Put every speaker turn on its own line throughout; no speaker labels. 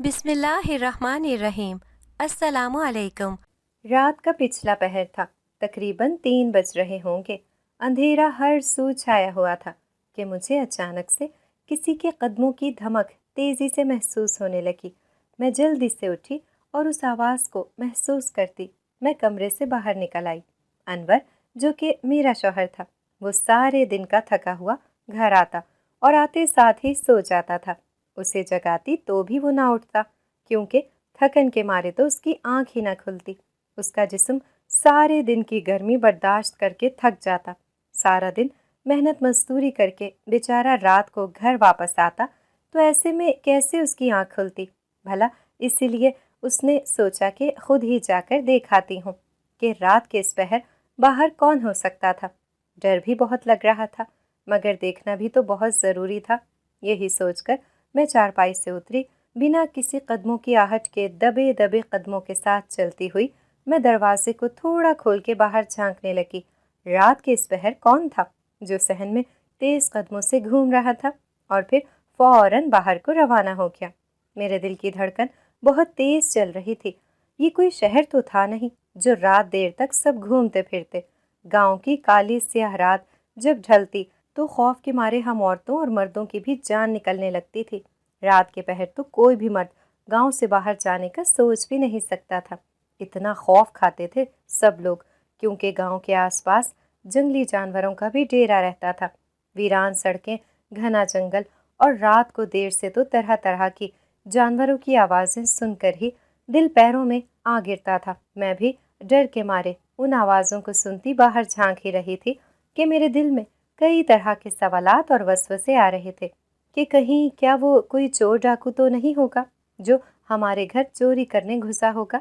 بسم اللہ الرحمن الرحیم۔ السلام علیکم۔
رات کا پچھلا پہر تھا، تقریباً 3 بج رہے ہوں گے۔ اندھیرا ہر سو چھایا ہوا تھا کہ مجھے اچانک سے کسی کے قدموں کی دھمک تیزی سے محسوس ہونے لگی۔ میں جلدی سے اٹھی اور اس آواز کو محسوس کرتی میں کمرے سے باہر نکل آئی۔ انور، جو کہ میرا شوہر تھا، وہ سارے دن کا تھکا ہوا گھر آتا اور آتے ساتھ ہی سو جاتا تھا۔ اسے جگاتی تو بھی وہ نہ اٹھتا، کیونکہ تھکن کے مارے تو اس کی آنکھ ہی نہ کھلتی۔ اس کا جسم سارے دن کی گرمی برداشت کر کے تھک جاتا۔ سارا دن محنت مزدوری کر کے بیچارہ رات کو گھر واپس آتا تو ایسے میں کیسے اس کی آنکھ کھلتی؟ بھلا اسی لیے اس نے سوچا کہ خود ہی جا کر دیکھ آتی ہوں کہ رات کے اس پہر باہر کون ہو سکتا تھا۔ ڈر بھی بہت لگ رہا تھا، مگر دیکھنا بھی تو بہت ضروری تھا۔ یہی سوچ کر میں چارپائی سے اتری۔ بنا کسی قدموں کی آہٹ کے دبے دبے قدموں کے ساتھ چلتی ہوئی میں دروازے کو تھوڑا کھول کے باہر جھانکنے لگی۔ رات کے اس پہر کون تھا جو صحن میں تیز قدموں سے گھوم رہا تھا اور پھر فوراً باہر کو روانہ ہو گیا؟ میرے دل کی دھڑکن بہت تیز چل رہی تھی۔ یہ کوئی شہر تو تھا نہیں جو رات دیر تک سب گھومتے پھرتے۔ گاؤں کی کالی سیاہ رات جب ڈھلتی تو خوف کے مارے ہم عورتوں اور مردوں کی بھی جان نکلنے لگتی تھی۔ رات کے پہر تو کوئی بھی مرد گاؤں سے باہر جانے کا سوچ بھی نہیں سکتا تھا۔ اتنا خوف کھاتے تھے سب لوگ، کیونکہ گاؤں کے آس پاس جنگلی جانوروں کا بھی ڈیرا رہتا تھا۔ ویران سڑکیں، گھنا جنگل اور رات کو دیر سے تو طرح طرح کی جانوروں کی آوازیں سن کر ہی دل پیروں میں آ گرتا تھا۔ میں بھی ڈر کے مارے ان آوازوں کو سنتی باہر جھانک ہی رہی تھی کہ میرے دل میں کئی طرح کے سوالات اور وسوسے آ رہے تھے کہ کہیں کیا وہ کوئی چور ڈاکو تو نہیں ہوگا جو ہمارے گھر چوری کرنے گھسا ہوگا۔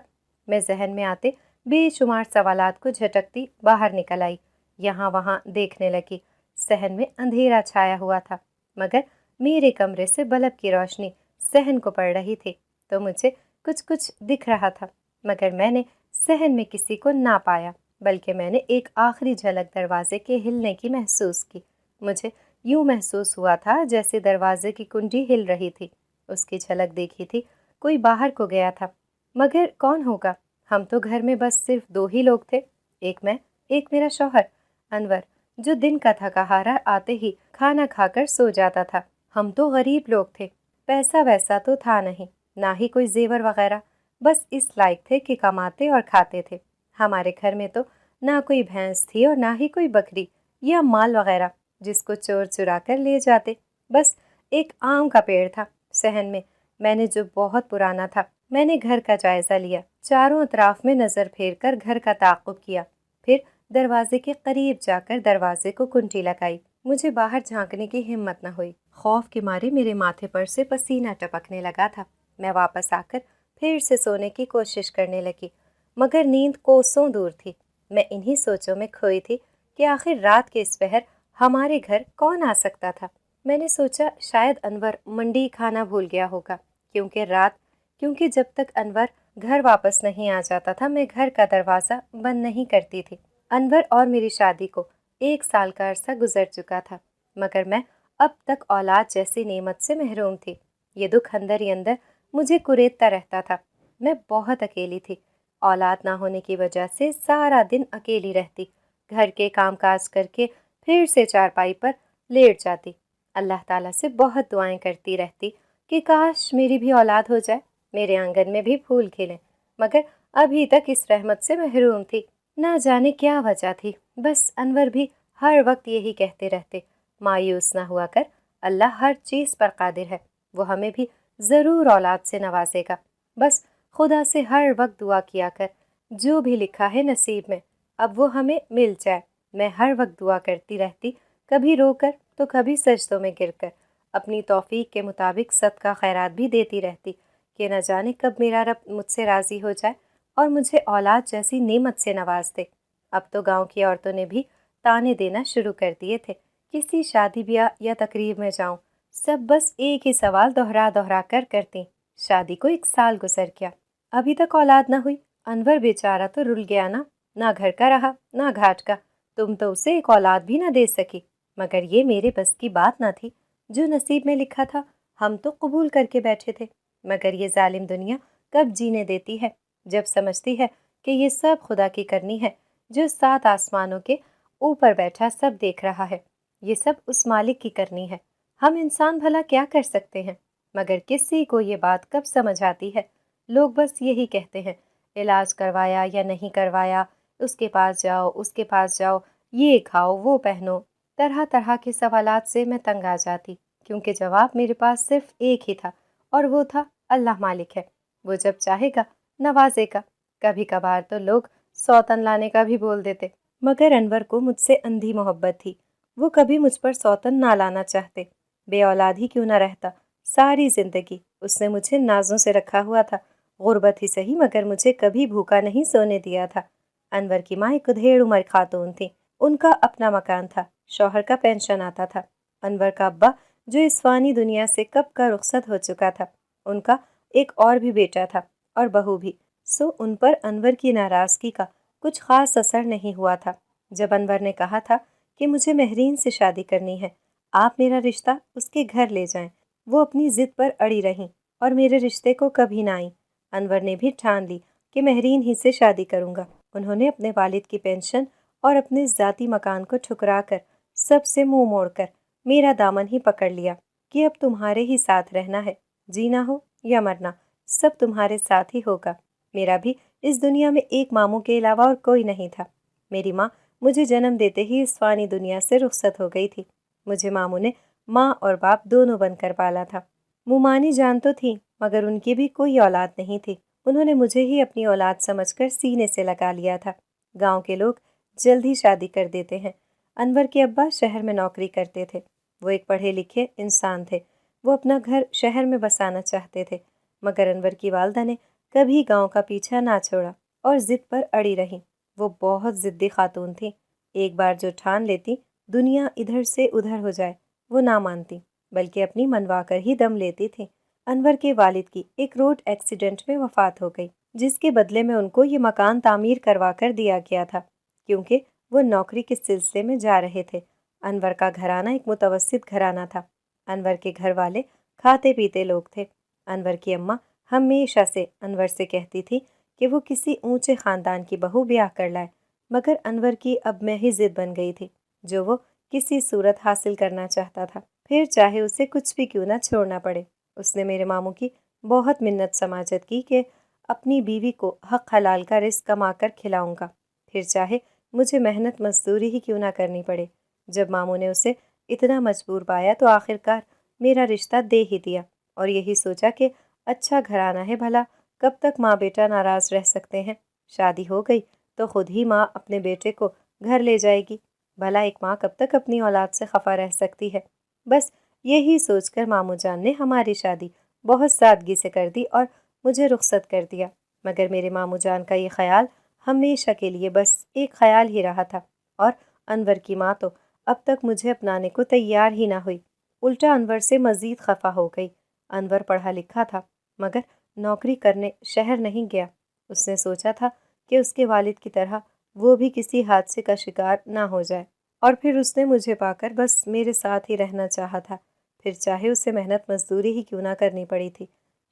میں ذہن میں آتے بے شمار سوالات کو جھٹکتی باہر نکل آئی، یہاں وہاں دیکھنے لگی۔ صحن میں اندھیرا چھایا ہوا تھا، مگر میرے کمرے سے بلب کی روشنی صحن کو پڑ رہی تھی تو مجھے کچھ دکھ رہا تھا، مگر میں نے صحن میں کسی کو نہ پایا، بلکہ میں نے ایک آخری جھلک دروازے کے ہلنے کی محسوس کی۔ مجھے یوں محسوس ہوا تھا جیسے دروازے کی کنڈی ہل رہی تھی۔ اس کی جھلک دیکھی تھی، کوئی باہر کو گیا تھا، مگر کون ہوگا؟ ہم تو گھر میں بس صرف 2 ہی لوگ تھے، ایک میں، ایک میرا شوہر انور، جو دن کا تھکا ہارا آتے ہی کھانا کھا کر سو جاتا تھا۔ ہم تو غریب لوگ تھے، پیسہ ویسا تو تھا نہیں، نہ ہی کوئی زیور وغیرہ، بس اس لائق تھے کہ کماتے اور کھاتے تھے۔ ہمارے گھر میں تو نہ کوئی بھینس تھی اور نہ ہی کوئی بکری یا مال وغیرہ جس کو چور چرا کر لے جاتے، بس ایک آم کا پیڑ تھا صحن میں نے جو بہت پرانا تھا۔ میں نے گھر کا جائزہ لیا، چاروں اطراف میں نظر پھیر کر گھر کا تعاقب کیا، پھر دروازے کے قریب جا کر دروازے کو کنٹی لگائی۔ مجھے باہر جھانکنے کی ہمت نہ ہوئی، خوف کے مارے میرے ماتھے پر سے پسینہ ٹپکنے لگا تھا۔ میں واپس آ کر پھر سے سونے کی کوشش کرنے لگی، مگر نیند کوسوں دور تھی۔ میں انہی سوچوں میں کھوئی تھی کہ آخر رات کے اس پہر ہمارے گھر کون آ سکتا تھا۔ میں نے سوچا شاید انور منڈی کھانا بھول گیا ہوگا، کیونکہ جب تک انور گھر واپس نہیں آ جاتا تھا میں گھر کا دروازہ بند نہیں کرتی تھی۔ انور اور میری شادی کو 1 سال کا عرصہ گزر چکا تھا، مگر میں اب تک اولاد جیسی نعمت سے محروم تھی۔ یہ دکھ اندر ہی اندر مجھے کریدتا رہتا تھا۔ میں بہت اکیلی تھی، اولاد نہ ہونے کی وجہ سے سارا دن اکیلی رہتی، گھر کے کام کاج کر کے پھر سے چارپائی پر لیٹ جاتی، اللہ تعالیٰ سے بہت دعائیں کرتی رہتی کہ کاش میری بھی اولاد ہو جائے، میرے آنگن میں بھی پھول کھلیں، مگر ابھی تک اس رحمت سے محروم تھی۔ نہ جانے کیا وجہ تھی، بس انور بھی ہر وقت یہی کہتے رہتے، مایوس نہ ہوا کر، اللہ ہر چیز پر قادر ہے، وہ ہمیں بھی ضرور اولاد سے نوازے گا، بس خدا سے ہر وقت دعا کیا کر، جو بھی لکھا ہے نصیب میں اب وہ ہمیں مل جائے۔ میں ہر وقت دعا کرتی رہتی، کبھی رو کر تو کبھی سجدوں میں گر کر، اپنی توفیق کے مطابق صدقہ خیرات بھی دیتی رہتی کہ نہ جانے کب میرا رب مجھ سے راضی ہو جائے اور مجھے اولاد جیسی نعمت سے نواز دے۔ اب تو گاؤں کی عورتوں نے بھی تانے دینا شروع کر دیے تھے، کسی شادی بیاہ یا تقریب میں جاؤں، سب بس ایک ہی سوال دہرا کر کرتی، شادی کو 1 سال گزر گیا، ابھی تک اولاد نہ ہوئی، انور بیچارہ تو رل گیا نا، نہ گھر کا رہا نہ گھاٹ کا، تم تو اسے 1 اولاد بھی نہ دے سکی۔ مگر یہ میرے بس کی بات نہ تھی، جو نصیب میں لکھا تھا ہم تو قبول کر کے بیٹھے تھے۔ مگر یہ ظالم دنیا کب جینے دیتی ہے جب سمجھتی ہے کہ یہ سب خدا کی کرنی ہے جو 7 آسمانوں کے اوپر بیٹھا سب دیکھ رہا ہے۔ یہ سب اس مالک کی کرنی ہے۔ ہم انسان بھلا کیا کر سکتے ہیں؟ مگر کسی کو یہ بات کب سمجھ آتی ہے؟ لوگ بس یہی کہتے ہیں، علاج کروایا یا نہیں کروایا، اس کے پاس جاؤ، اس کے پاس جاؤ، یہ کھاؤ، وہ پہنو۔ طرح طرح کے سوالات سے میں تنگ آ جاتی، کیونکہ جواب میرے پاس صرف ایک ہی تھا، اور وہ تھا اللہ مالک ہے، وہ جب چاہے گا نوازے گا۔ کبھی کبھار تو لوگ سوتن لانے کا بھی بول دیتے، مگر انور کو مجھ سے اندھی محبت تھی، وہ کبھی مجھ پر سوتن نہ لانا چاہتے، بے اولاد ہی کیوں نہ رہتا۔ ساری زندگی اس نے مجھے نازوں سے رکھا ہوا تھا، غربت ہی سہی مگر مجھے کبھی بھوکا نہیں سونے دیا تھا۔ انور کی ماں ایک ادھیڑ عمر خاتون تھی، ان کا اپنا مکان تھا، شوہر کا پینشن آتا تھا۔ انور کا ابا جو اس فانی دنیا سے کب کا رخصت ہو چکا تھا، ان کا ایک اور بھی بیٹا تھا اور بہو بھی، سو ان پر انور کی ناراضگی کا کچھ خاص اثر نہیں ہوا تھا۔ جب انور نے کہا تھا کہ مجھے مہرین سے شادی کرنی ہے، آپ میرا رشتہ اس کے گھر لے جائیں، وہ اپنی ضد پر اڑی رہیں اور میرے رشتے کو کبھی نہ آئیں۔ انور نے بھی ٹھان لی کہ مہرین ہی سے شادی کروں گا۔ انہوں نے اپنے والد کی پینشن اور اپنے ذاتی مکان کو ٹھکرا کر، سب سے منہ موڑ کر میرا دامن ہی پکڑ لیا کہ اب تمہارے ہی ساتھ رہنا ہے، جینا ہو یا مرنا، سب تمہارے ساتھ ہی ہوگا۔ میرا بھی اس دنیا میں ایک ماموں کے علاوہ اور کوئی نہیں تھا۔ میری ماں مجھے جنم دیتے ہی اس فانی دنیا سے رخصت ہو گئی تھی۔ مجھے ماموں نے ماں اور باپ دونوں بن کر پالا تھا۔ مومانی جان تو تھی مگر ان کی بھی کوئی اولاد نہیں تھی۔ انہوں نے مجھے ہی اپنی اولاد سمجھ کر سینے سے لگا لیا تھا۔ گاؤں کے لوگ جلد ہی شادی کر دیتے ہیں۔ انور کے ابا شہر میں نوکری کرتے تھے، وہ ایک پڑھے لکھے انسان تھے، وہ اپنا گھر شہر میں بسانا چاہتے تھے، مگر انور کی والدہ نے کبھی گاؤں کا پیچھا نہ چھوڑا اور ضد پر اڑی رہیں۔ وہ بہت ضدی خاتون تھی، ایک بار جو ٹھان لیتی دنیا ادھر سے ادھر ہو جائے وہ نہ مانتی، بلکہ اپنی منوا کر ہی دم لیتی تھی۔ انور کے والد کی ایک روڈ ایکسیڈنٹ میں وفات ہو گئی، جس کے بدلے میں ان کو یہ مکان تعمیر کروا کر دیا گیا تھا، کیونکہ وہ نوکری کے سلسلے میں جا رہے تھے۔ انور کا گھرانہ ایک متوسط گھرانہ تھا۔ انور کے گھر والے کھاتے پیتے لوگ تھے۔ انور کی اماں ہمیشہ سے انور سے کہتی تھی کہ وہ کسی اونچے خاندان کی بہو بیاہ کر لائے، مگر انور کی اب میں ہی ضد بن گئی تھی، جو وہ کسی صورت حاصل کرنا چاہتا تھا، پھر چاہے اسے کچھ بھی کیوں نہ چھوڑنا پڑے۔ اس نے میرے ماموں کی بہت منت سماجت کی کہ اپنی بیوی کو حق حلال کا رزق کما کر کھلاؤں گا، پھر چاہے مجھے محنت مزدوری ہی کیوں نہ کرنی پڑے۔ جب ماموں نے اسے اتنا مجبور پایا تو آخر کار میرا رشتہ دے ہی دیا، اور یہی سوچا کہ اچھا گھرانہ ہے، بھلا کب تک ماں بیٹا ناراض رہ سکتے ہیں۔ شادی ہو گئی تو خود ہی ماں اپنے بیٹے کو گھر لے جائے گی، بھلا ایک ماں کب تک اپنی اولاد سے خفا رہ سکتی ہے۔ بس یہی سوچ کر ماموں جان نے ہماری شادی بہت سادگی سے کر دی اور مجھے رخصت کر دیا، مگر میرے ماموں جان کا یہ خیال ہمیشہ کے لیے بس ایک خیال ہی رہا تھا، اور انور کی ماں تو اب تک مجھے اپنانے کو تیار ہی نہ ہوئی، الٹا انور سے مزید خفا ہو گئی۔ انور پڑھا لکھا تھا مگر نوکری کرنے شہر نہیں گیا۔ اس نے سوچا تھا کہ اس کے والد کی طرح وہ بھی کسی حادثے کا شکار نہ ہو جائے، اور پھر اس نے مجھے پا کر بس میرے ساتھ ہی رہنا چاہا تھا، پھر چاہے اسے محنت مزدوری ہی کیوں نہ کرنی پڑی تھی۔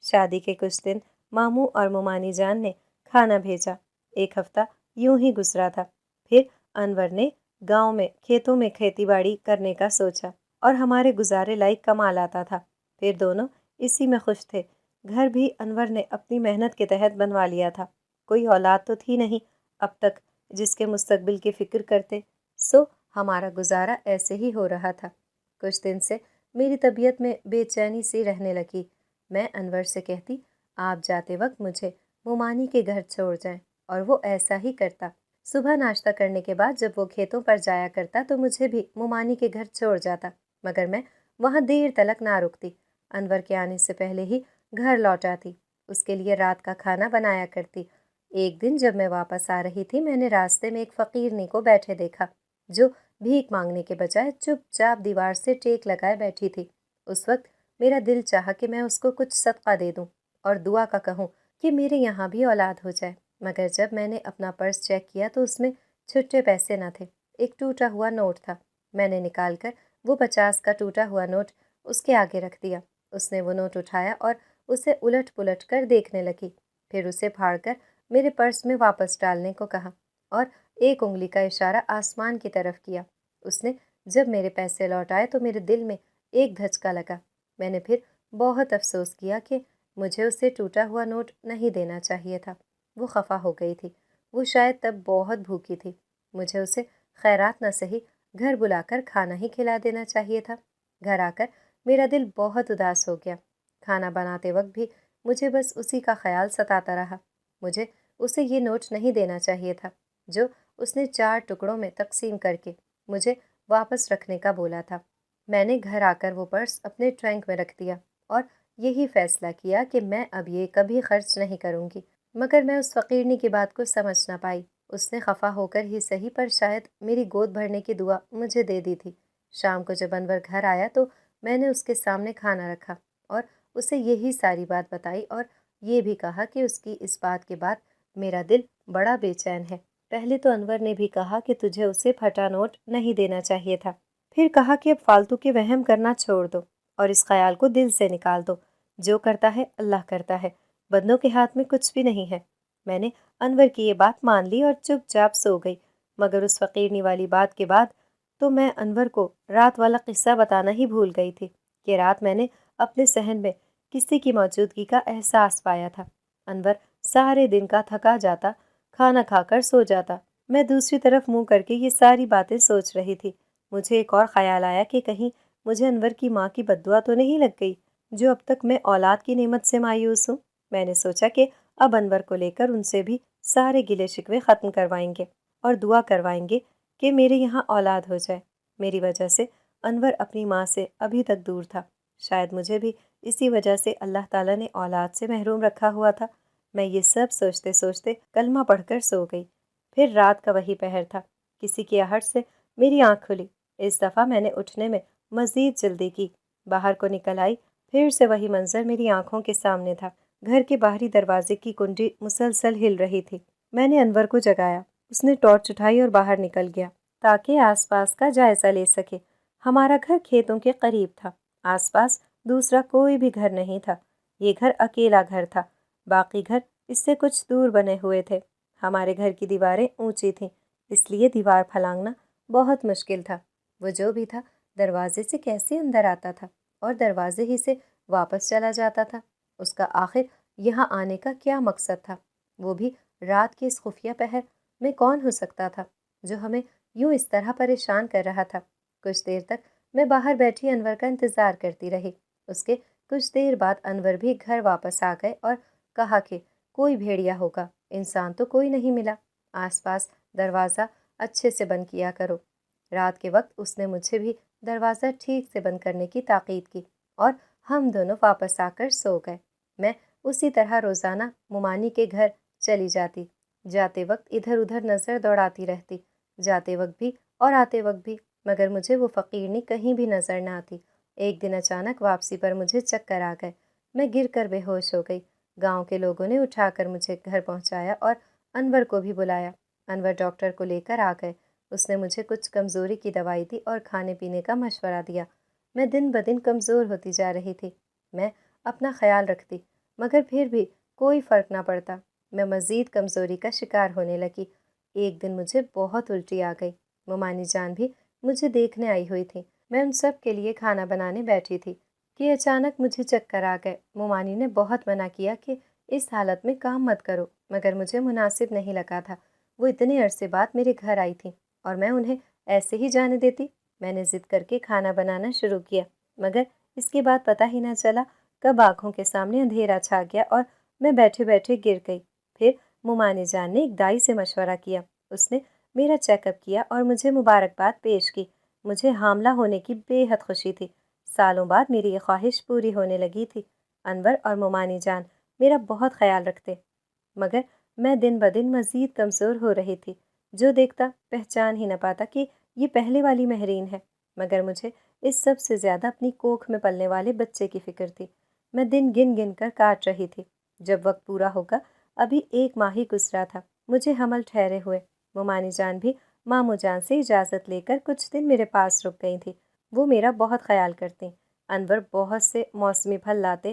شادی کے کچھ دن ماموں اور مومانی جان نے کھانا بھیجا، ایک ہفتہ یوں ہی گزرا تھا، پھر انور نے گاؤں میں کھیتوں میں کھیتی باڑی کرنے کا سوچا، اور ہمارے گزارے لائق کمال آتا تھا، پھر دونوں اسی میں خوش تھے۔ گھر بھی انور نے اپنی محنت کے تحت بنوا لیا تھا، کوئی اولاد تو تھی نہیں اب تک جس کے مستقبل کی فکر کرتے، سو ہمارا گزارا ایسے ہی ہو رہا تھا۔ کچھ دن سے میری طبیعت میں بے چینی سی رہنے لگی۔ میں انور سے کہتی آپ جاتے وقت مجھے مومانی کے گھر چھوڑ جائیں، اور وہ ایسا ہی کرتا۔ صبح ناشتہ کرنے کے بعد جب وہ کھیتوں پر جایا کرتا تو مجھے بھی مومانی کے گھر چھوڑ جاتا، مگر میں وہاں دیر تلک نہ رکتی، انور کے آنے سے پہلے ہی گھر لوٹ آتی، اس کے لیے رات کا کھانا بنایا کرتی۔ ایک دن جب میں واپس آ رہی تھی، میں نے راستے میں ایک فقیرنی کو بیٹھے دیکھا جو بھیک مانگنے کے بجائے چپ چاپ دیوار سے ٹیک لگائے بیٹھی تھی۔ اس وقت میرا دل چاہا کہ میں اس کو کچھ صدقہ دے دوں اور دعا کا کہوں کہ میرے یہاں بھی اولاد ہو جائے، مگر جب میں نے اپنا پرس چیک کیا تو اس میں چھٹے پیسے نہ تھے، ایک ٹوٹا ہوا نوٹ تھا۔ میں نے نکال کر وہ 50 کا ٹوٹا ہوا نوٹ اس کے آگے رکھ دیا۔ اس نے وہ نوٹ اٹھایا اور اسے الٹ پلٹ کر دیکھنے لگی، پھر اسے پھاڑ کر میرے پرس میں واپس ڈالنے کو کہا اور ایک انگلی کا اشارہ آسمان کی طرف کیا۔ اس نے جب میرے پیسے لوٹائے تو میرے دل میں ایک دھچکا لگا۔ میں نے پھر بہت افسوس کیا کہ مجھے اسے ٹوٹا ہوا نوٹ نہیں دینا چاہیے تھا۔ وہ خفا ہو گئی تھی، وہ شاید تب بہت بھوکی تھی۔ مجھے اسے خیرات نہ سہی گھر بلا کر کھانا ہی کھلا دینا چاہیے تھا۔ گھر آ کر میرا دل بہت اداس ہو گیا۔ کھانا بناتے وقت بھی مجھے بس اسی کا خیال ستاتا رہا۔ مجھے اسے یہ نوٹ نہیں دینا چاہیے تھا جو اس نے 4 ٹکڑوں میں تقسیم کر کے مجھے واپس رکھنے کا بولا تھا۔ میں نے گھر آ کر وہ پرس اپنے ٹرنک میں رکھ دیا اور یہی فیصلہ کیا کہ میں اب یہ کبھی خرچ نہیں کروں گی۔ مگر میں اس فقیرنی کی بات کو سمجھ نہ پائی۔ اس نے خفا ہو کر ہی صحیح پر شاید میری گود بھرنے کی دعا مجھے دے دی تھی۔ شام کو جب انور گھر آیا تو میں نے اس کے سامنے کھانا رکھا اور اسے یہی ساری بات بتائی اور یہ بھی کہا کہ اس کی اس بات کے بعد میرا دل بڑا بے چین ہے۔ پہلے تو انور نے بھی کہا کہ تجھے اسے پھٹا نوٹ نہیں دینا چاہیے تھا، پھر کہا کہ اب فالتو کے وہم کرنا چھوڑ دو اور اس خیال کو دل سے نکال دو، جو کرتا ہے اللہ کرتا ہے، بندوں کے ہاتھ میں کچھ بھی نہیں ہے۔ میں نے انور کی یہ بات مان لی اور چپ چاپ سو گئی، مگر اس فقیرنی والی بات کے بعد تو میں انور کو رات والا قصہ بتانا ہی بھول گئی تھی کہ رات میں نے اپنے صحن میں کسی کی موجودگی کا احساس پایا تھا۔ انور سارے دن کا تھکا جاتا، کھانا کھا کر سو جاتا، میں دوسری طرف منہ کر کے یہ ساری باتیں سوچ رہی تھی۔ مجھے ایک اور خیال آیا کہ کہیں مجھے انور کی ماں کی بددعا تو نہیں لگ گئی جو اب تک میں اولاد کی نعمت سے مایوس ہوں۔ میں نے سوچا کہ اب انور کو لے کر ان سے بھی سارے گلے شکوے ختم کروائیں گے اور دعا کروائیں گے کہ میرے یہاں اولاد ہو جائے۔ میری وجہ سے انور اپنی ماں سے ابھی تک دور تھا، شاید مجھے بھی اسی وجہ سے اللہ تعالیٰ نے اولاد سے محروم رکھا ہوا تھا۔ میں یہ سب سوچتے سوچتے کلمہ پڑھ کر سو گئی۔ پھر رات کا وہی پہر تھا، کسی کی آہٹ سے میری آنکھ کھلی۔ اس دفعہ میں نے اٹھنے میں مزید جلدی کی، باہر کو نکل آئی، پھر سے وہی منظر میری آنکھوں کے سامنے تھا۔ گھر کے باہری دروازے کی کنڈی مسلسل ہل رہی تھی۔ میں نے انور کو جگایا، اس نے ٹارچ اٹھائی اور باہر نکل گیا تاکہ آس پاس کا جائزہ لے سکے۔ ہمارا گھر کھیتوں کے قریب تھا، آس پاس دوسرا کوئی بھی گھر نہیں تھا۔ یہ گھر اکیلا گھر تھا، باقی گھر اس سے کچھ دور بنے ہوئے تھے۔ ہمارے گھر کی دیواریں اونچی تھیں، اس لیے دیوار پھلانگنا بہت مشکل تھا۔ وہ جو بھی تھا دروازے سے کیسے اندر آتا تھا اور دروازے ہی سے واپس چلا جاتا تھا؟ اس کا آخر یہاں آنے کا کیا مقصد تھا؟ وہ بھی رات کے اس خفیہ پہر میں کون ہو سکتا تھا جو ہمیں یوں اس طرح پریشان کر رہا تھا؟ کچھ دیر تک میں باہر بیٹھی انور کا انتظار کرتی رہی۔ اس کے کچھ دیر بعد انور بھی گھر واپس آ گئے اور کہا کہ کوئی بھیڑیا ہوگا، انسان تو کوئی نہیں ملا، آس پاس دروازہ اچھے سے بند کیا کرو۔ رات کے وقت اس نے مجھے بھی دروازہ ٹھیک سے بند کرنے کی تاکید کی اور ہم دونوں واپس آ کر سو گئے۔ میں اسی طرح روزانہ ممانی کے گھر چلی جاتی، جاتے وقت ادھر ادھر نظر دوڑاتی رہتی، جاتے وقت بھی اور آتے وقت بھی، مگر مجھے وہ فقیرنی کہیں بھی نظر نہ آتی۔ ایک دن اچانک واپسی پر مجھے چکر آ گئے، میں گر کر بے ہوش ہو گئی۔ گاؤں کے لوگوں نے اٹھا کر مجھے گھر پہنچایا اور انور کو بھی بلایا۔ انور ڈاکٹر کو لے کر آ گئے، اس نے مجھے کچھ کمزوری کی دوائی دی اور کھانے پینے کا مشورہ دیا۔ میں دن بدن کمزور ہوتی جا رہی تھی، میں اپنا خیال رکھتی مگر پھر بھی کوئی فرق نہ پڑتا، میں مزید کمزوری کا شکار ہونے لگی۔ ایک دن مجھے بہت الٹی آ گئی، ممانی جان بھی مجھے دیکھنے آئی ہوئی تھی۔ میں ان سب کے لیے کھانا بنانے بیٹھی تھی کہ اچانک مجھے چکر آ گئے۔ ممانی نے بہت منع کیا کہ اس حالت میں کام مت کرو، مگر مجھے مناسب نہیں لگا تھا۔ وہ اتنے عرصے بعد میرے گھر آئی تھی اور میں انہیں ایسے ہی جانے دیتی؟ میں نے ضد کر کے کھانا بنانا شروع کیا، مگر اس کے بعد پتہ ہی نہ چلا کب آنکھوں کے سامنے اندھیرا چھا گیا اور میں بیٹھے بیٹھے گر گئی۔ پھر ممانی جان نے ایک دائی سے مشورہ کیا، اس نے میرا چیک اپ کیا اور مجھے مبارکباد پیش کی۔ مجھے حاملہ ہونے کی بے حد خوشی تھی، سالوں بعد میری یہ خواہش پوری ہونے لگی تھی۔ انور اور ممانی جان میرا بہت خیال رکھتے، مگر میں دن بدن مزید کمزور ہو رہی تھی۔ جو دیکھتا پہچان ہی نہ پاتا کہ یہ پہلے والی مہرین ہے، مگر مجھے اس سب سے زیادہ اپنی کوکھ میں پلنے والے بچے کی فکر تھی۔ میں دن گن گن کر کاٹ رہی تھی، جب وقت پورا ہوگا، ابھی 1 ماہ ہی گزرا تھا، مجھے حمل ٹھہرے ہوئے۔ ممانی جان بھی ماموں جان سے اجازت لے کر کچھ دن میرے پاس رک گئی تھی، وہ میرا بہت خیال کرتی۔ انور بہت سے موسمی پھل لاتے،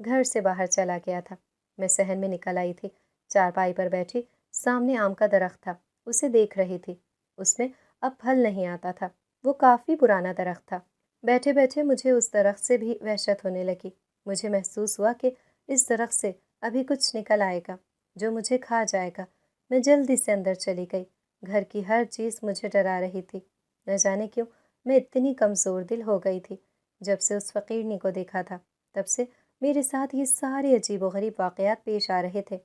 گھر سے باہر چلا گیا تھا۔ میں صحن میں نکل آئی تھی، چارپائی پر بیٹھی سامنے آم کا درخت تھا، اسے دیکھ رہی تھی۔ اس میں اب پھل نہیں آتا تھا، وہ کافی پرانا درخت تھا۔ بیٹھے بیٹھے مجھے اس درخت سے بھی وحشت ہونے لگی۔ مجھے محسوس ہوا کہ اس درخت سے ابھی کچھ نکل آئے گا جو مجھے کھا جائے گا۔ میں جلدی سے اندر چلی گئی۔ گھر کی ہر چیز مجھے ڈرا رہی تھی۔ نہ جانے کیوں میں اتنی کمزور دل ہو گئی تھی۔ جب سے اس فقیرنی کو دیکھا تھا تب سے میرے ساتھ یہ سارے عجیب و غریب واقعات پیش آ رہے تھے۔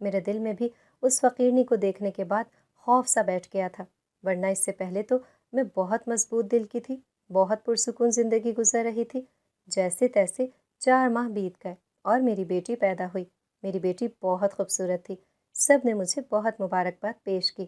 میرے دل میں بھی اس فقیرنی کو دیکھنے کے بعد خوف سا بیٹھ گیا تھا، ورنہ اس سے پہلے تو میں بہت مضبوط دل کی تھی، بہت پرسکون زندگی گزر رہی تھی۔ جیسے تیسے 4 ماہ بیت گئے اور میری بیٹی پیدا ہوئی۔ میری بیٹی بہت خوبصورت تھی، سب نے مجھے بہت مبارکباد پیش کی۔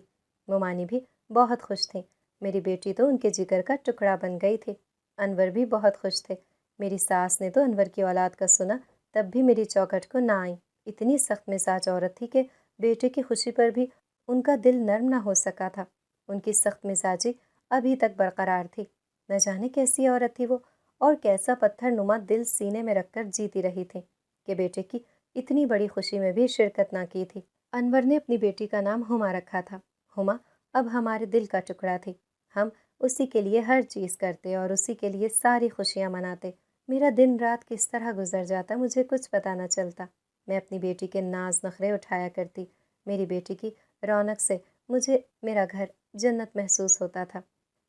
ممانی بھی بہت خوش تھیں، میری بیٹی تو ان کے جگر کا ٹکڑا بن گئی تھی۔ انور بھی بہت خوش تھے۔ میری ساس نے تو انور کی اولاد کا سنا تب بھی میری چوکھٹ کو نہ آئیں۔ اتنی سخت مزاج عورت تھی کہ بیٹے کی خوشی پر بھی ان کا دل نرم نہ ہو سکا تھا۔ ان کی سخت مزاجی ابھی تک برقرار تھی۔ نہ جانے کیسی عورت تھی وہ، اور کیسا پتھر نما دل سینے میں رکھ کر جیتی رہی تھی کہ بیٹے کی اتنی بڑی خوشی میں بھی شرکت نہ کی تھی۔ انور نے اپنی بیٹی کا نام ہما رکھا تھا۔ ہما اب ہمارے دل کا ٹکڑا تھی۔ ہم اسی کے لیے ہر چیز کرتے اور اسی کے لیے ساری خوشیاں مناتے۔ میرا دن رات کس طرح گزر جاتا مجھے کچھ پتہ نہ چلتا۔ میں اپنی بیٹی کے ناز نخرے اٹھایا کرتی۔ میری بیٹی کی رونق سے مجھے میرا گھر جنت محسوس ہوتا تھا۔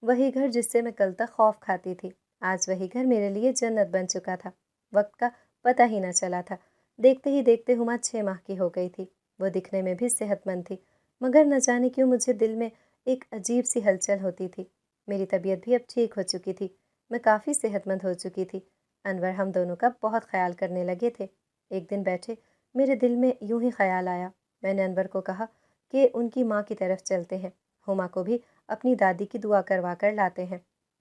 وہی گھر جس سے میں کل تک خوف کھاتی تھی، آج وہی گھر میرے لیے جنت بن چکا تھا۔ وقت کا پتہ ہی نہ چلا تھا۔ دیکھتے ہی دیکھتے ہما 6 ماہ کی ہو گئی تھی۔ وہ دکھنے میں بھی صحت مند تھی، مگر نہ جانے کیوں مجھے دل میں ایک عجیب سی ہلچل ہوتی تھی۔ میری طبیعت بھی اب ٹھیک ہو چکی تھی، میں کافی صحت مند ہو چکی تھی۔ انور ہم دونوں کا بہت خیال کرنے لگے تھے۔ ایک دن بیٹھے میرے دل میں یوں ہی خیال آیا۔ میں نے انور کو کہا کہ ان کی ماں کی طرف چلتے ہیں، ہما کو بھی اپنی دادی کی دعا کروا کر لاتے ہیں۔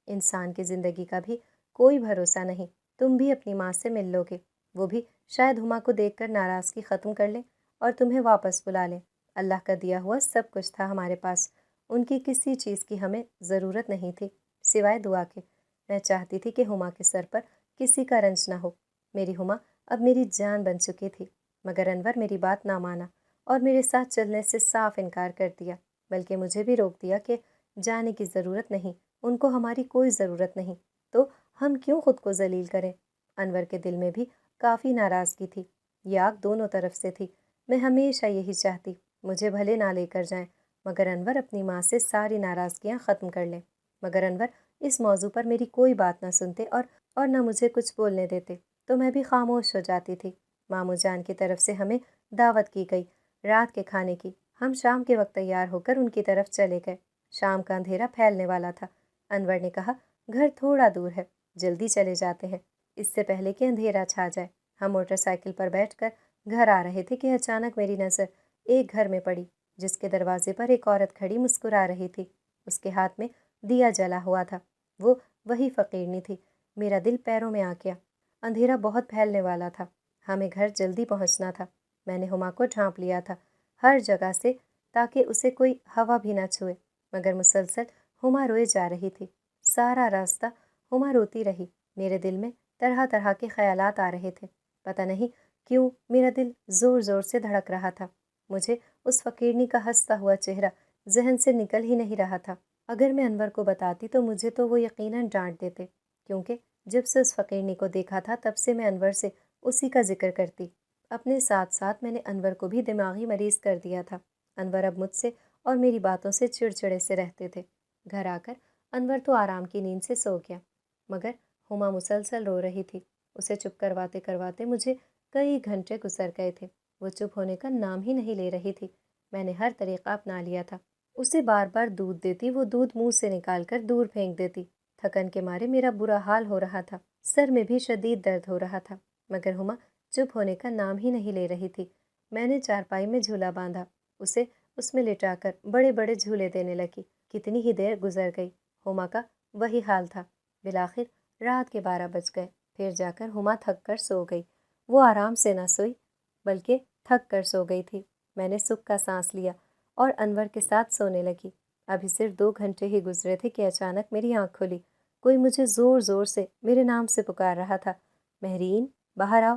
انسان کی زندگی کا بھی کوئی بھروسہ نہیں، تم بھی اپنی ماں سے مل لو گے، وہ بھی شاید ہما کو دیکھ کر ناراضگی ختم کر لیں اور تمہیں واپس بلا لیں۔ اللہ کا دیا ہوا سب کچھ تھا ہمارے پاس، ان کی کسی چیز کی ہمیں ضرورت نہیں تھی سوائے دعا کے۔ میں چاہتی تھی کہ ہما کے سر پر کسی کا رنج نہ ہو۔ میری ہما اب میری جان بن چکی تھی، مگر انور میری بات نہ مانا اور میرے ساتھ چلنے سے صاف انکار کر دیا، بلکہ مجھے بھی روک دیا کہ جانے کی ضرورت نہیں، ان کو ہماری کوئی ضرورت نہیں، تو ہم کیوں خود کو ذلیل کریں۔ انور کے دل میں بھی کافی ناراضگی تھی، یہ آگ دونوں طرف سے تھی۔ میں ہمیشہ یہی چاہتی مجھے بھلے نہ لے کر جائیں، مگر انور اپنی ماں سے ساری ناراضگیاں ختم کر لیں۔ مگر انور اس موضوع پر میری کوئی بات نہ سنتے اور نہ مجھے کچھ بولنے دیتے، تو میں بھی خاموش ہو جاتی تھی۔ ماموں جان کی طرف سے ہمیں دعوت کی گئی رات کے کھانے کی۔ ہم شام کے وقت تیار ہو کر ان کی طرف چلے گئے۔ شام کا اندھیرا پھیلنے والا تھا۔ انور نے کہا گھر تھوڑا دور ہے، جلدی چلے جاتے ہیں اس سے پہلے کہ اندھیرا چھا جائے۔ ہم موٹر سائیکل پر بیٹھ کر گھر آ رہے تھے کہ اچانک میری نظر ایک گھر میں پڑی جس کے دروازے پر ایک عورت کھڑی مسکرا رہی تھی۔ اس کے ہاتھ میں دیا جلا ہوا تھا، وہ وہی فقیرنی تھی۔ میرا دل پیروں میں آ گیا۔ اندھیرا بہت پھیلنے والا تھا، ہمیں گھر جلدی پہنچنا تھا۔ میں نے ہما کو ڈھانپ لیا تھا ہر جگہ سے تاکہ اسے کوئی ہوا بھی نہ چھوئے، مگر مسلسل ہما روئے جا رہی تھی۔ سارا راستہ ہما روتی رہی۔ میرے دل میں طرح طرح کے خیالات آ رہے تھے، پتہ نہیں کیوں میرا دل زور زور سے دھڑک رہا تھا۔ مجھے اس فقیرنی کا ہنستا ہوا چہرہ ذہن سے نکل ہی نہیں رہا تھا۔ اگر میں انور کو بتاتی تو مجھے تو وہ یقیناً ڈانٹ دیتے، کیونکہ جب سے اس فقیرنی کو دیکھا تھا تب سے میں انور سے اسی کا ذکر کرتی۔ اپنے ساتھ ساتھ میں نے انور کو بھی دماغی مریض کر دیا تھا۔ انور اب مجھ سے اور میری باتوں سے چڑچڑے سے رہتے تھے۔ گھر آ کر انور تو آرام کی نیند سے سو گیا، مگر ہما مسلسل رو رہی تھی۔ اسے چپ کرواتے کرواتے مجھے کئی گھنٹے گزر گئے تھے۔ وہ چپ ہونے کا نام ہی نہیں لے رہی تھی۔ میں نے ہر طریقہ اپنا لیا تھا، اسے بار بار دودھ دیتی، وہ دودھ منہ سے نکال کر دور پھینک دیتی۔ تھکن کے مارے میرا برا حال ہو رہا تھا، سر میں بھی شدید درد ہو رہا تھا، مگر ہما چپ ہونے کا نام ہی نہیں لے رہی تھی۔ میں نے چارپائی میں جھولا باندھا، اسے اس میں لٹا کر بڑے بڑے جھولے دینے لگی۔ کتنی ہی دیر گزر گئی، ہما کا وہی حال تھا۔ بالآخر رات کے 12 بج گئے، پھر جا کر ہما تھک کر سو گئی۔ وہ آرام سے نہ سوئی بلکہ تھک کر سو گئی تھی۔ میں نے سکھ کا سانس لیا اور انور کے ساتھ سونے لگی۔ ابھی صرف 2 گھنٹے ہی گزرے تھے کہ اچانک میری آنکھ کھلی۔ کوئی مجھے زور زور سے میرے نام سے پکار رہا تھا، مہرین باہر آؤ۔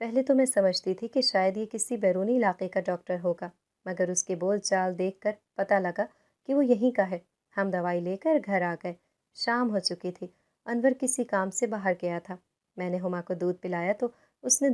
پہلے تو میں سمجھتی تھی کہ شاید یہ کسی بیرونی علاقے کا ڈاکٹر ہوگا، مگر اس کے بول چال دیکھ کر پتہ لگا کہ وہ یہیں کا ہے۔ ہم دوائی لے کر گھر آ گئے۔ شام ہو چکی تھی۔ انور کسی کام سے باہر گیا تھا۔ میں نے ہما کو دودھ پلایا تو اس نے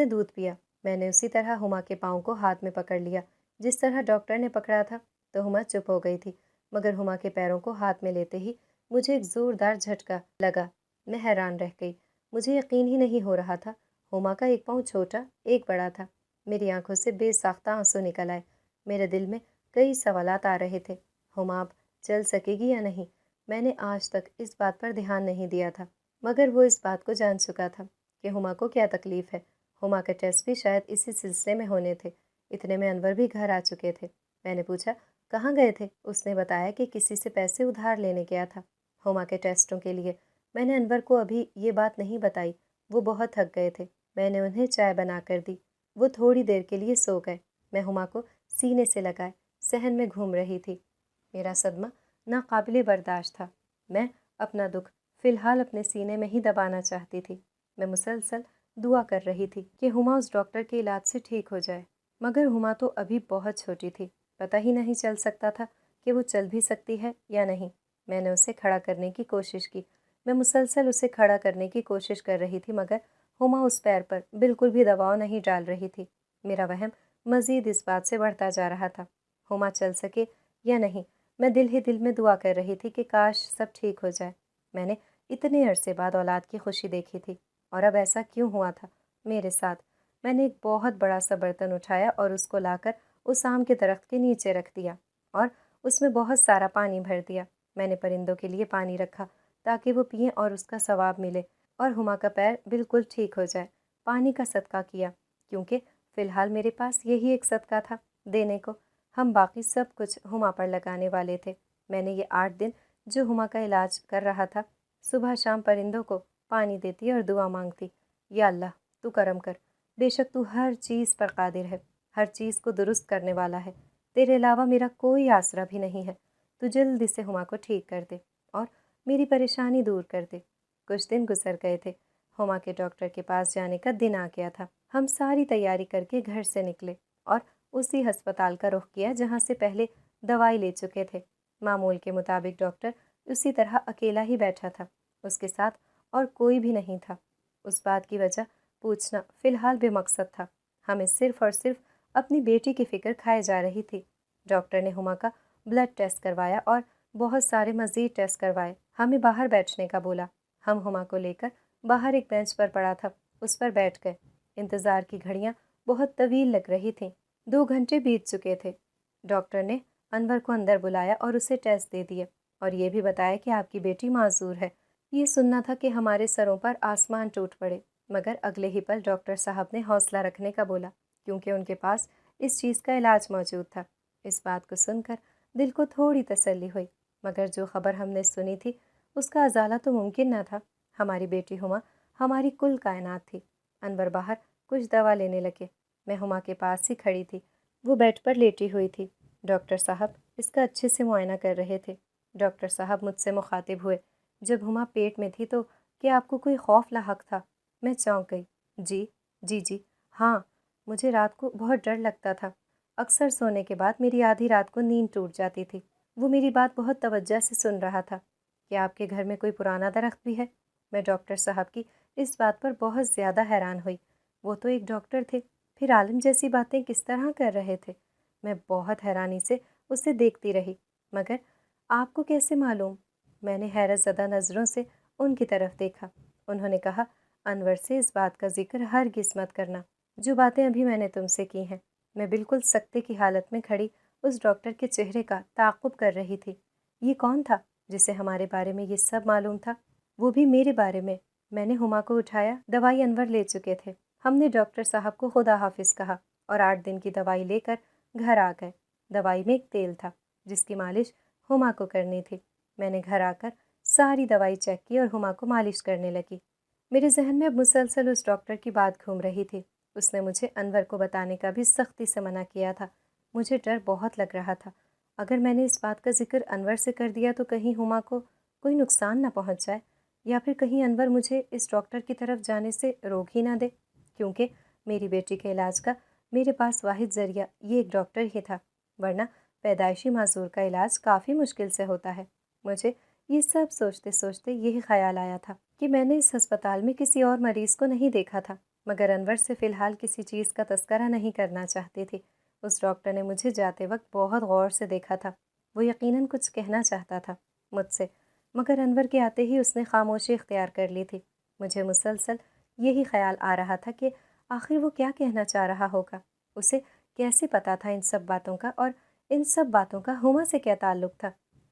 دودھ پیا۔ میں نے اسی طرح ہما کے پاؤں کو ہاتھ میں پکڑ لیا جس طرح ڈاکٹر نے پکڑا تھا، تو ہما چپ ہو گئی تھی، مگر ہما کے پیروں کو ہاتھ میں لیتے ہی مجھے ایک زوردار جھٹکا لگا۔ میں حیران رہ گئی۔ مجھے یقین ہی نہیں ہو رہا تھا۔ ہما کا ایک پاؤں چھوٹا، ایک بڑا تھا۔ میری آنکھوں سے بے ساختہ آنسو نکل آئے۔ میرے دل میں کئی سوالات آ رہے تھے۔ ہما اب چل سکے گی یا نہیں؟ میں نے آج تک اس بات پر دھیان نہیں دیا تھا، مگر وہ اس بات کو جان چکا تھا کہ ہما کو کیا تکلیف ہے۔ ہما کا ٹیسٹ بھی شاید اسی سلسلے میں ہونے تھے۔ اتنے میں انور بھی گھر آ چکے تھے۔ میں نے پوچھا کہاں گئے تھے؟ اس نے بتایا کہ کسی سے پیسے ادھار لینے گیا تھا ہما کے ٹیسٹوں کے لیے۔ میں نے انور کو ابھی یہ بات نہیں بتائی۔ وہ بہت تھک گئے تھے۔ میں نے انہیں چائے بنا کر دی۔ وہ تھوڑی دیر کے لیے سو گئے۔ میں ہما کو سینے سے لگائے صحن میں گھوم رہی تھی۔ میرا صدمہ ناقابل برداشت تھا۔ میں اپنا دکھ فی الحال اپنے سینے میں ہی دبانا چاہتی تھی۔ میں مسلسل دعا کر رہی تھی کہ ہما اس ڈاکٹر کے علاج سے ٹھیک ہو جائے، مگر ہما تو ابھی بہت چھوٹی تھی۔ پتہ ہی نہیں چل سکتا تھا کہ وہ چل بھی سکتی ہے یا نہیں۔ میں نے اسے کھڑا کرنے کی کوشش کی۔ میں مسلسل اسے کھڑا کرنے کی کوشش کر رہی تھی، مگر ہما اس پیر پر بالکل بھی دباؤ نہیں ڈال رہی تھی۔ میرا وہم مزید اس بات سے بڑھتا جا رہا تھا۔ ہما چل سکے یا نہیں، میں دل ہی دل میں دعا کر رہی تھی کہ کاش سب ٹھیک ہو جائے۔ میں نے اتنے عرصے بعد اولاد کی خوشی دیکھی تھی، اور اب ایسا کیوں ہوا تھا میرے ساتھ؟ میں نے ایک بہت بڑا سا برتن اٹھایا اور اس کو لا کر اس آم کے درخت کے نیچے رکھ دیا اور اس میں بہت سارا پانی بھر دیا۔ میں نے پرندوں کے لیے پانی رکھا تاکہ وہ پئیں اور اس کا ثواب ملے اور ہما کا پیر بالکل ٹھیک ہو جائے۔ پانی کا صدقہ کیا، کیونکہ فی الحال میرے پاس یہی ایک صدقہ تھا دینے کو۔ ہم باقی سب کچھ ہما پر لگانے والے تھے۔ میں نے یہ 8 دن جو ہما کا علاج کر رہا تھا، صبح شام پرندوں کو پانی دیتی اور دعا مانگتی، یا اللہ تو کرم کر، بے شک تو ہر چیز پر قادر ہے، ہر چیز کو درست کرنے والا ہے، تیرے علاوہ میرا کوئی آسرا بھی نہیں ہے، تو جلدی سے ہما کو ٹھیک کر دے اور میری پریشانی دور کر دے۔ کچھ دن گزر گئے تھے۔ ہما کے ڈاکٹر کے پاس جانے کا دن آ گیا تھا۔ ہم ساری تیاری کر کے گھر سے نکلے اور اسی ہسپتال کا رخ کیا جہاں سے پہلے دوائی لے چکے تھے۔ معمول کے مطابق ڈاکٹر اسی طرح اکیلا ہی بیٹھا تھا، اس کے ساتھ اور کوئی بھی نہیں تھا۔ اس بات کی وجہ پوچھنا فی الحال بے مقصد تھا۔ ہمیں صرف اور صرف اپنی بیٹی کی فکر کھائے جا رہی تھی۔ ڈاکٹر نے ہما کا بلڈ ٹیسٹ کروایا اور بہت سارے مزید ٹیسٹ کروائے۔ ہمیں باہر بیٹھنے کا بولا۔ ہم ہما کو لے کر باہر ایک بینچ پر پڑا تھا، اس پر بیٹھ گئے۔ انتظار کی گھڑیاں بہت طویل لگ رہی تھیں۔ 2 گھنٹے بیت چکے تھے۔ ڈاکٹر نے انور کو اندر بلایا اور اسے ٹیسٹ دے دیے اور یہ بھی بتایا کہ آپ کی بیٹی معذور ہے۔ یہ سننا تھا کہ ہمارے سروں پر آسمان ٹوٹ پڑے، مگر اگلے ہی پل ڈاکٹر صاحب نے حوصلہ رکھنے کا بولا، کیونکہ ان کے پاس اس چیز کا علاج موجود تھا۔ اس بات کو سن کر دل کو تھوڑی تسلی ہوئی، مگر جو خبر ہم نے سنی تھی اس کا ازالہ تو ممکن نہ تھا۔ ہماری بیٹی ہما ہماری کل کائنات تھی۔ انور باہر کچھ دوا لینے لگے۔ میں ہما کے پاس ہی کھڑی تھی۔ وہ بیڈ پر لیٹی ہوئی تھی۔ ڈاکٹر صاحب اس کا اچھے سے معائنہ کر رہے تھے۔ ڈاکٹر صاحب مجھ سے مخاطب ہوئے، جب ہما پیٹ میں تھی تو کیا آپ کو کوئی خوف لاحق تھا؟ میں چونک گئی۔ جی ہاں، مجھے رات کو بہت ڈر لگتا تھا۔ اکثر سونے کے بعد میری آدھی رات کو نیند ٹوٹ جاتی تھی۔ وہ میری بات بہت توجہ سے سن رہا تھا۔ کیا آپ کے گھر میں کوئی پرانا درخت بھی ہے؟ میں ڈاکٹر صاحب کی اس بات پر بہت زیادہ حیران ہوئی۔ وہ تو ایک ڈاکٹر تھے، پھر عالم جیسی باتیں کس طرح کر رہے تھے؟ میں بہت حیرانی سے اسے دیکھتی رہی۔ مگر آپ کو کیسے معلوم؟ میں نے حیرت زدہ نظروں سے ان کی طرف دیکھا۔ انہوں نے کہا، انور سے اس بات کا ذکر ہرگز مت کرنا جو باتیں ابھی میں نے تم سے کی ہیں۔ میں بالکل سکتے کی حالت میں کھڑی اس ڈاکٹر کے چہرے کا تعاقب کر رہی تھی۔ یہ کون تھا جسے ہمارے بارے میں یہ سب معلوم تھا؟ وہ بھی میرے بارے میں۔ میں نے ہما کو اٹھایا۔ دوائی انور لے چکے تھے۔ ہم نے ڈاکٹر صاحب کو خدا حافظ کہا اور 8 دن کی دوائی لے کر گھر آ گئے۔ دوائی میں ایک تیل تھا جس کی مالش ہما کو کرنی تھی۔ میں نے گھر آ کر ساری دوائی چیک کی اور ہما کو مالش کرنے لگی۔ میرے ذہن میں اب مسلسل اس ڈاکٹر کی بات گھوم رہی تھی۔ اس نے مجھے انور کو بتانے کا بھی سختی سے منع کیا تھا۔ مجھے ڈر بہت لگ رہا تھا، اگر میں نے اس بات کا ذکر انور سے کر دیا تو کہیں ہما کو کوئی نقصان نہ پہنچ جائے۔ یا پھر کہیں انور مجھے اس ڈاکٹر کی طرف جانے سے روک ہی نہ دے، کیونکہ میری بیٹی کے علاج کا میرے پاس واحد ذریعہ یہ ایک ڈاکٹر ہی تھا، ورنہ پیدائشی معذور کا علاج کافی مشکل سے ہوتا ہے۔ مجھے یہ سب سوچتے سوچتے یہی خیال آیا تھا کہ میں نے اس ہسپتال میں کسی اور مریض کو نہیں دیکھا تھا، مگر انور سے فی الحال کسی چیز کا تذکرہ نہیں کرنا چاہتی تھی۔ اس ڈاکٹر نے مجھے جاتے وقت بہت غور سے دیکھا تھا، وہ یقیناً کچھ کہنا چاہتا تھا مجھ سے، مگر انور کے آتے ہی اس نے خاموشی اختیار کر لی تھی۔ مجھے مسلسل یہی خیال آ رہا تھا کہ آخر وہ کیا کہنا چاہ رہا ہوگا، اسے کیسے پتہ تھا ان سب باتوں کا، اور ان سب باتوں کا ہما سے کیا تعلق تھا۔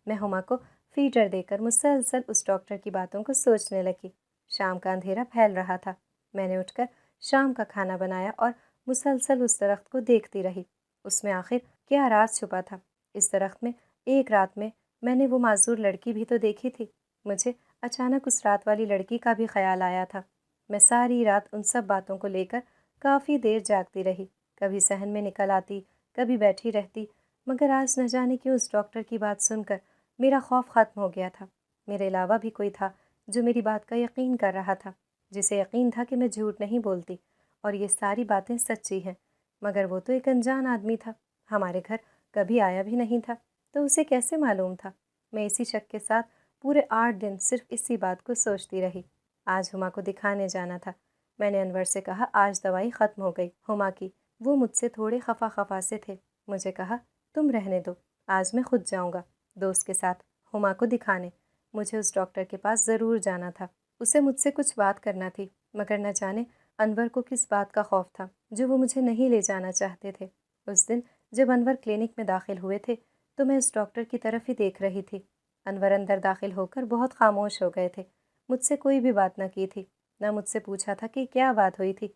میں ہما کو فیڈر دے کر مسلسل اس ڈاکٹر کی باتوں کو سوچنے لگی۔ شام کا اندھیرا پھیل رہا تھا، میں نے اٹھ کر شام کا کھانا بنایا اور مسلسل اس درخت کو دیکھتی رہی۔ اس میں آخر کیا راز چھپا تھا؟ اس درخت میں ایک رات میں نے وہ معذور لڑکی بھی تو دیکھی تھی۔ مجھے اچانک اس رات والی لڑکی کا بھی خیال آیا تھا۔ میں ساری رات ان سب باتوں کو لے کر کافی دیر جاگتی رہی، کبھی صحن میں نکل آتی، کبھی بیٹھی رہتی، مگر آج نہ جانے کیوں اس ڈاکٹر کی بات سن کر میرا خوف ختم ہو گیا تھا۔ میرے علاوہ بھی کوئی تھا جو میری بات کا یقین کر رہا تھا، جسے یقین تھا کہ میں جھوٹ نہیں بولتی اور یہ ساری باتیں سچی ہیں، مگر وہ تو ایک انجان آدمی تھا، ہمارے گھر کبھی آیا بھی نہیں تھا، تو اسے کیسے معلوم تھا؟ میں اسی شک کے ساتھ پورے 8 دن صرف اسی بات کو سوچتی رہی۔ آج ہما کو دکھانے جانا تھا۔ میں نے انور سے کہا آج دوائی ختم ہو گئی ہما کی۔ وہ مجھ سے تھوڑے خفا خفا سے تھے۔ مجھے کہا تم رہنے دو، آج میں خود جاؤں گا دوست کے ساتھ ہما کو دکھانے۔ مجھے اس ڈاکٹر کے پاس ضرور جانا تھا، اسے مجھ سے کچھ بات کرنا تھی، مگر نہ جانے انور کو کس بات کا خوف تھا جو وہ مجھے نہیں لے جانا چاہتے تھے۔ اس دن جب انور کلینک میں داخل ہوئے تھے تو میں اس ڈاکٹر کی طرف ہی دیکھ رہی تھی۔ انور اندر داخل ہو کر بہت خاموش ہو گئے تھے، مجھ سے کوئی بھی بات نہ کی تھی، نہ مجھ سے پوچھا تھا کہ کیا بات ہوئی تھی۔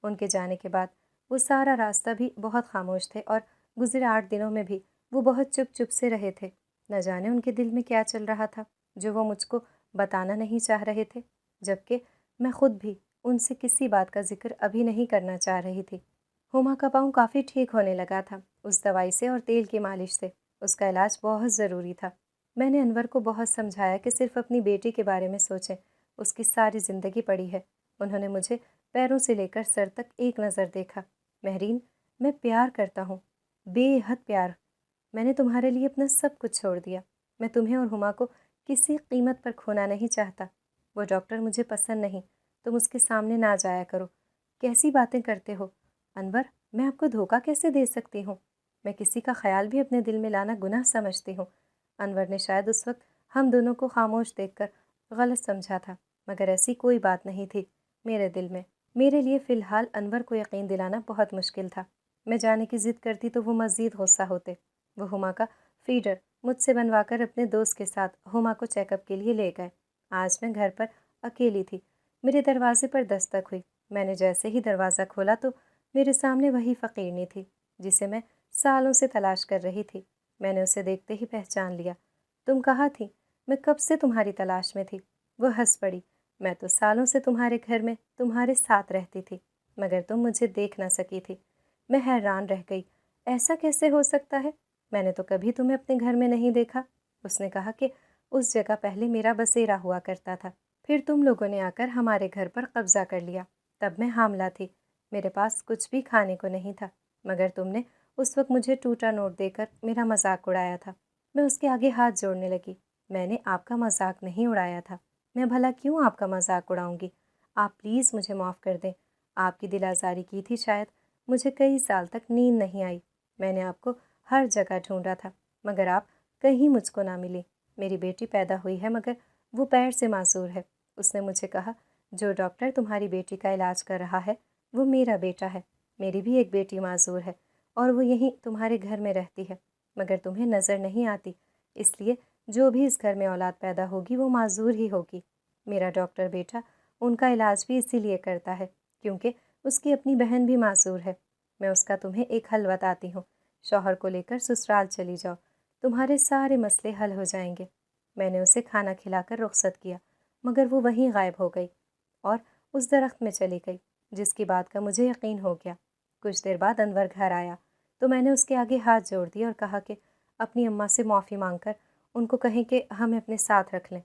ان کے جانے کے بعد وہ سارا راستہ بھی بہت خاموش تھے، اور گزرے 8 دنوں میں بھی وہ بہت چپ چپ سے رہے تھے۔ نہ جانے ان کے دل میں کیا چل رہا تھا جو وہ مجھ کو بتانا نہیں چاہ رہے تھے، جبکہ میں خود بھی ان سے کسی بات کا ذکر ابھی نہیں کرنا چاہ رہی تھی۔ ہما کا پاؤں کافی ٹھیک ہونے لگا تھا اس دوائی سے اور تیل کی مالش سے۔ اس کا علاج بہت ضروری تھا۔ میں نے انور کو بہت سمجھایا کہ صرف اپنی بیٹی کے بارے میں سوچیں، اس کی ساری زندگی پڑی ہے۔ انہوں نے مجھے پیروں سے لے کر سر تک ایک نظر دیکھا۔ مہرین، میں پیار کرتا ہوں، بے حد پیار۔ میں نے تمہارے لیے اپنا سب کچھ چھوڑ دیا۔ میں تمہیں اور ہما کو کسی قیمت پر کھونا نہیں چاہتا۔ وہ ڈاکٹر مجھے پسند نہیں، تم اس کے سامنے نہ جایا کرو۔ کیسی باتیں کرتے ہو انور، میں آپ کو دھوکہ کیسے دے سکتی ہوں؟ میں کسی کا خیال بھی اپنے دل میں لانا گناہ سمجھتی ہوں۔ انور نے شاید اس وقت ہم دونوں کو خاموش دیکھ کر غلط سمجھا تھا، مگر ایسی کوئی بات نہیں تھی میرے دل میں۔ میرے لیے فی الحال انور کو یقین دلانا بہت مشکل تھا۔ میں جانے کی ضد کرتی تو وہ مزید غصہ ہوتے۔ وہ ہما کا فیڈر مجھ سے بنوا کر اپنے دوست کے ساتھ ہما کو چیک اپ کے لیے لے گئے۔ آج میں گھر پر اکیلی تھی۔ میرے دروازے پر دستک ہوئی۔ میں نے جیسے ہی دروازہ کھولا تو میرے سامنے وہی فقیرنی تھی جسے میں سالوں سے تلاش کر رہی تھی۔ میں نے اسے دیکھتے ہی پہچان لیا۔ تم کہاں تھی؟ میں کب سے تمہاری تلاش میں تھی۔ وہ ہنس پڑی۔ میں تو سالوں سے تمہارے گھر میں تمہارے ساتھ رہتی تھی، مگر تم مجھے دیکھ نہ سکی تھی۔ میں حیران رہ گئی، ایسا کیسے ہو سکتا ہے؟ میں نے تو کبھی تمہیں اپنے گھر میں نہیں دیکھا۔ اس نے کہا کہ اس جگہ پہلے میرا بسیرا ہوا کرتا تھا، پھر تم لوگوں نے آ کر ہمارے گھر پر قبضہ کر لیا۔ تب میں حاملہ تھی، میرے پاس کچھ بھی کھانے کو نہیں تھا، مگر تم نے اس وقت مجھے ٹوٹا نوٹ دے کر میرا مذاق اڑایا تھا۔ میں اس کے آگے ہاتھ جوڑنے لگی۔ میں نے آپ کا مذاق نہیں اڑایا تھا۔ میں بھلا کیوں آپ کا مذاق اڑاؤں گی؟ آپ پلیز مجھے معاف کر دیں۔ آپ کی دل آزاری کی تھی شاید۔ مجھے کئی سال تک نیند نہیں آئی۔ میں نے آپ کو ہر جگہ ڈھونڈا تھا، مگر آپ کہیں مجھ کو نہ ملی۔ میری بیٹی پیدا ہوئی ہے، مگر وہ پیر سے معذور ہے۔ اس نے مجھے کہا جو ڈاکٹر تمہاری بیٹی کا علاج کر رہا ہے وہ میرا بیٹا ہے۔ میری بھی ایک بیٹی معذور ہے اور وہ یہیں تمہارے گھر میں رہتی ہے، مگر تمہیں نظر نہیں آتی، اس لیے جو بھی اس گھر میں اولاد پیدا ہوگی وہ معذور ہی ہوگی۔ میرا ڈاکٹر بیٹا ان کا علاج بھی اسی لیے کرتا ہے کیونکہ اس کی اپنی بہن بھی معذور ہے۔ میں اس کا تمہیں ایک حل بتاتی ہوں، شوہر کو لے کر سسرال چلی جاؤ، تمہارے سارے مسئلے حل ہو جائیں گے۔ میں نے اسے کھانا کھلا کر رخصت کیا، مگر وہ وہیں غائب ہو گئی اور اس درخت میں چلی گئی جس کی بات کا مجھے یقین ہو گیا۔ کچھ دیر بعد انور گھر آیا تو میں نے اس کے آگے ہاتھ جوڑ دیا اور کہا کہ اپنی اماں سے معافی مانگ کر ان کو کہیں کہ ہمیں اپنے ساتھ رکھ لیں۔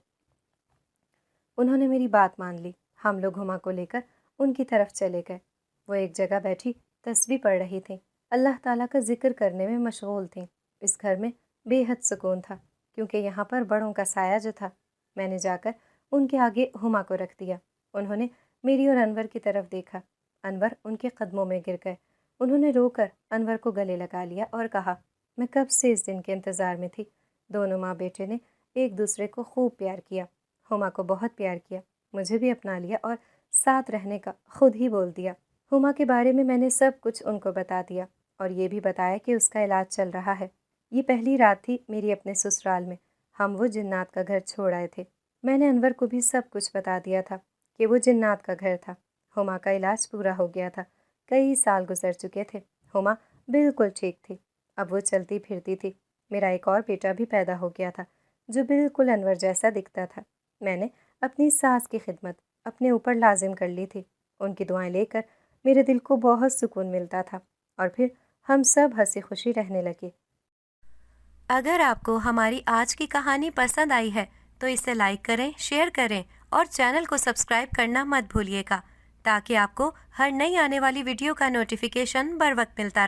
انہوں نے میری بات مان لی۔ ہم لوگ ہما کو لے کر ان کی طرف چلے گئے۔ وہ ایک جگہ بیٹھی تسبیح پڑھ رہی تھیں، اللہ تعالیٰ کا ذکر کرنے میں مشغول تھیں۔ اس گھر میں بے حد سکون تھا کیونکہ یہاں پر بڑوں کا سایہ جو تھا۔ میں نے جا کر ان کے آگے ہما کو رکھ دیا۔ انہوں نے میری اور انور کی طرف دیکھا۔ انور ان کے قدموں میں گر گئے۔ انہوں نے رو کر انور کو گلے لگا لیا اور کہا، میں کب سے اس دن کے انتظار میں تھی۔ دونوں ماں بیٹے نے ایک دوسرے کو خوب پیار کیا۔ ہما کو بہت پیار کیا، مجھے بھی اپنا لیا اور ساتھ رہنے کا خود ہی بول دیا۔ ہما کے بارے میں نے سب کچھ ان کو بتا دیا اور یہ بھی بتایا کہ اس کا علاج چل رہا ہے۔ یہ پہلی رات تھی میری اپنے سسرال میں۔ ہم وہ جنات کا گھر چھوڑ آئے تھے۔ میں نے انور کو بھی سب کچھ بتا دیا تھا کہ وہ جنات کا گھر تھا۔ ہما کا علاج پورا ہو گیا تھا، کئی سال گزر چکے تھے۔ ہما بالکل ٹھیک تھی، اب وہ چلتی پھرتی تھی۔ میرا ایک اور بیٹا بھی پیدا ہو گیا تھا جو بالکل انور جیسا دکھتا تھا۔ میں نے اپنی ساس کی خدمت اپنے اوپر لازم کر لی تھی۔ ان کی دعائیں لے کر میرے دل کو بہت سکون ملتا تھا اور پھر ہم سب ہنسی خوشی رہنے لگے۔
اگر آپ کو ہماری آج کی کہانی پسند آئی ہے تو اسے لائک کریں، شیئر کریں اور چینل کو سبسکرائب کرنا مت بھولیے گا تاکہ آپ کو ہر نئی آنے والی ویڈیو کا نوٹیفیکیشن بر وقت ملتا رہے۔